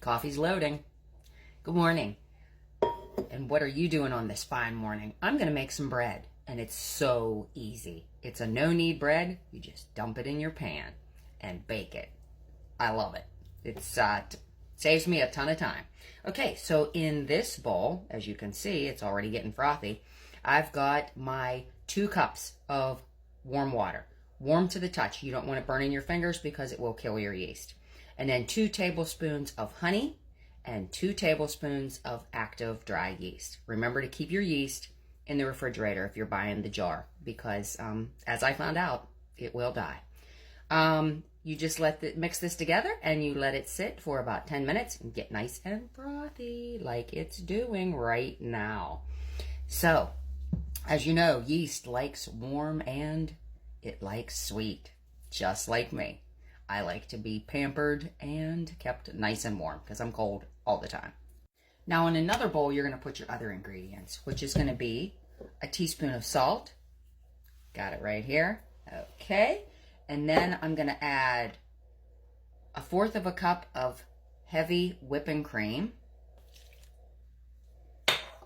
Coffee's loading. Good morning. And what are you doing on this fine morning? I'm going to make some bread, and it's so easy. It's a no-knead bread. You just dump it in your pan and bake it. I love it. It saves me a ton of time. Okay, so in this bowl, as you can see, it's already getting frothy. I've got my 2 cups of warm water. Warm to the touch. You don't want it burning your fingers because it will kill your yeast. And then 2 tablespoons of honey and 2 tablespoons of active dry yeast. Remember to keep your yeast in the refrigerator if you're buying the jar because, as I found out, it will die. You just mix this together and you let it sit for about 10 minutes and get nice and frothy like it's doing right now. So, as you know, yeast likes warm and it likes sweet, just like me. I like to be pampered and kept nice and warm because I'm cold all the time. Now in another bowl, you're going to put your other ingredients, which is going to be a teaspoon of salt. Got it right here. Okay. And then I'm going to add 1/4 of a cup of heavy whipping cream.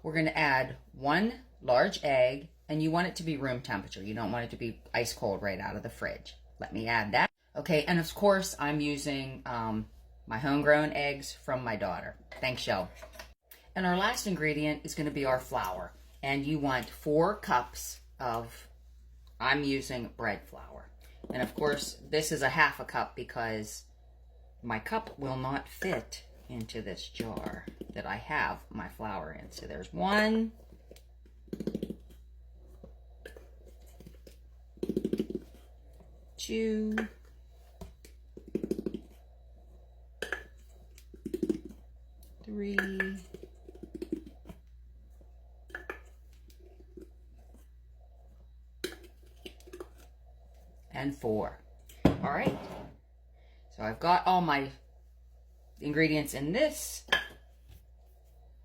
We're going to add 1 large egg, and you want it to be room temperature. You don't want it to be ice cold right out of the fridge. Let me add that. Okay, and of course, I'm using my homegrown eggs from my daughter. Thanks, Shell. And our last ingredient is going to be our flour. And you want 4 cups of, I'm using bread flour. And of course, this is a 1/2 cup because my cup will not fit into this jar that I have my flour in. So there's 1, 2, 3, and 4. All right. So I've got all my ingredients in this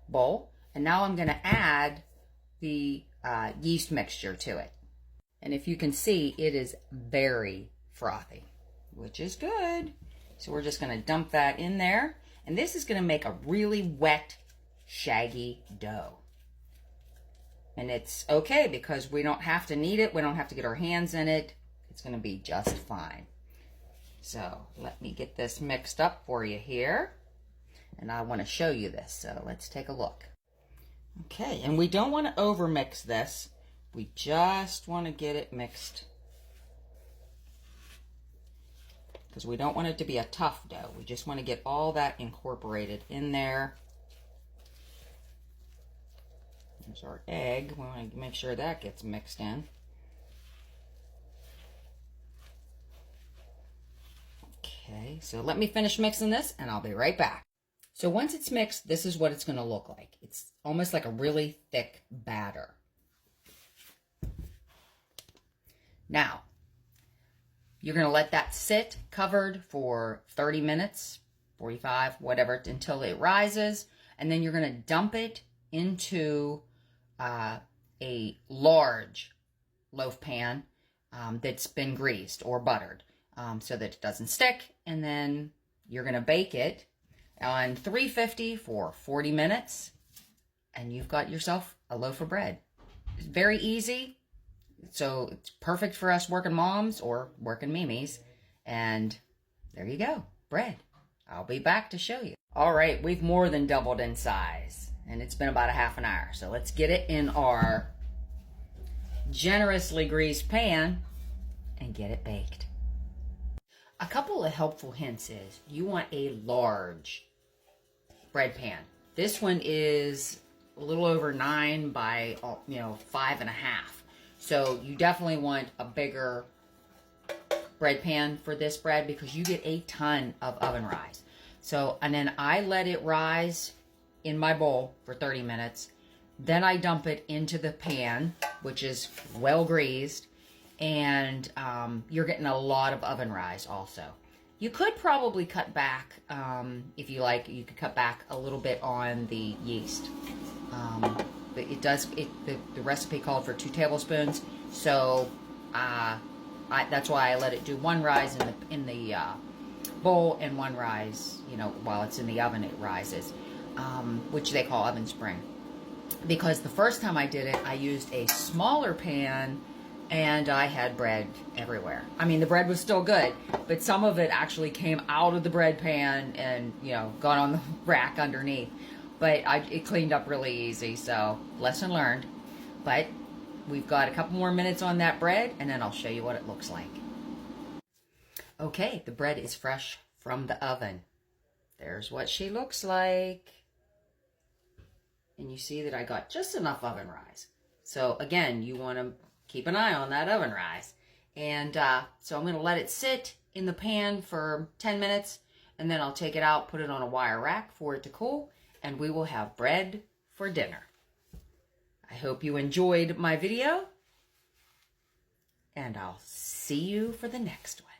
bowl, and now I'm going to add the yeast mixture to it. And if you can see, it is very frothy, which is good. So we're just going to dump that in there. And this is going to make a really wet, shaggy dough. And it's okay because we don't have to knead it. We don't have to get our hands in it. It's going to be just fine. So let me get this mixed up for you here. And I want to show you this. So let's take a look. Okay, and we don't want to overmix this. We just want to get it mixed because we don't want it to be a tough dough. We just want to get all that incorporated in there. There's our egg. We want to make sure that gets mixed in. Okay, so let me finish mixing this and I'll be right back. So once it's mixed, this is what it's going to look like. It's almost like a really thick batter. Now, you're going to let that sit covered for 30 minutes, 45, whatever, until it rises. And then you're going to dump it into a large loaf pan that's been greased or buttered so that it doesn't stick. And then you're going to bake it on 350 for 40 minutes. And you've got yourself a loaf of bread. It's very easy. So it's perfect for us working moms or working mimis. And there you go, bread. I'll be back to show you. All right, we've more than doubled in size. And it's been about a half an hour. So let's get it in our generously greased pan and get it baked. A couple of helpful hints is you want a large bread pan. This one is a little over 9 by 5.5. So you definitely want a bigger bread pan for this bread because you get a ton of oven rise. So, and then I let it rise in my bowl for 30 minutes. Then I dump it into the pan, which is well greased, and you're getting a lot of oven rise also. You could probably cut back, if you like, you could cut back a little bit on the yeast. But the recipe called for 2 tablespoons, so that's why I let it do 1 rise in the bowl and one rise, while it's in the oven it rises, which they call oven spring. Because the first time I did it, I used a smaller pan and I had bread everywhere. I mean, the bread was still good, but some of it actually came out of the bread pan and, got on the rack underneath. But it cleaned up really easy, so lesson learned. But we've got a couple more minutes on that bread, and then I'll show you what it looks like. Okay, the bread is fresh from the oven. There's what she looks like. And you see that I got just enough oven rise. So again, you want to keep an eye on that oven rise. And so I'm going to let it sit in the pan for 10 minutes, and then I'll take it out, put it on a wire rack for it to cool, and we will have bread for dinner. I hope you enjoyed my video, and I'll see you for the next one.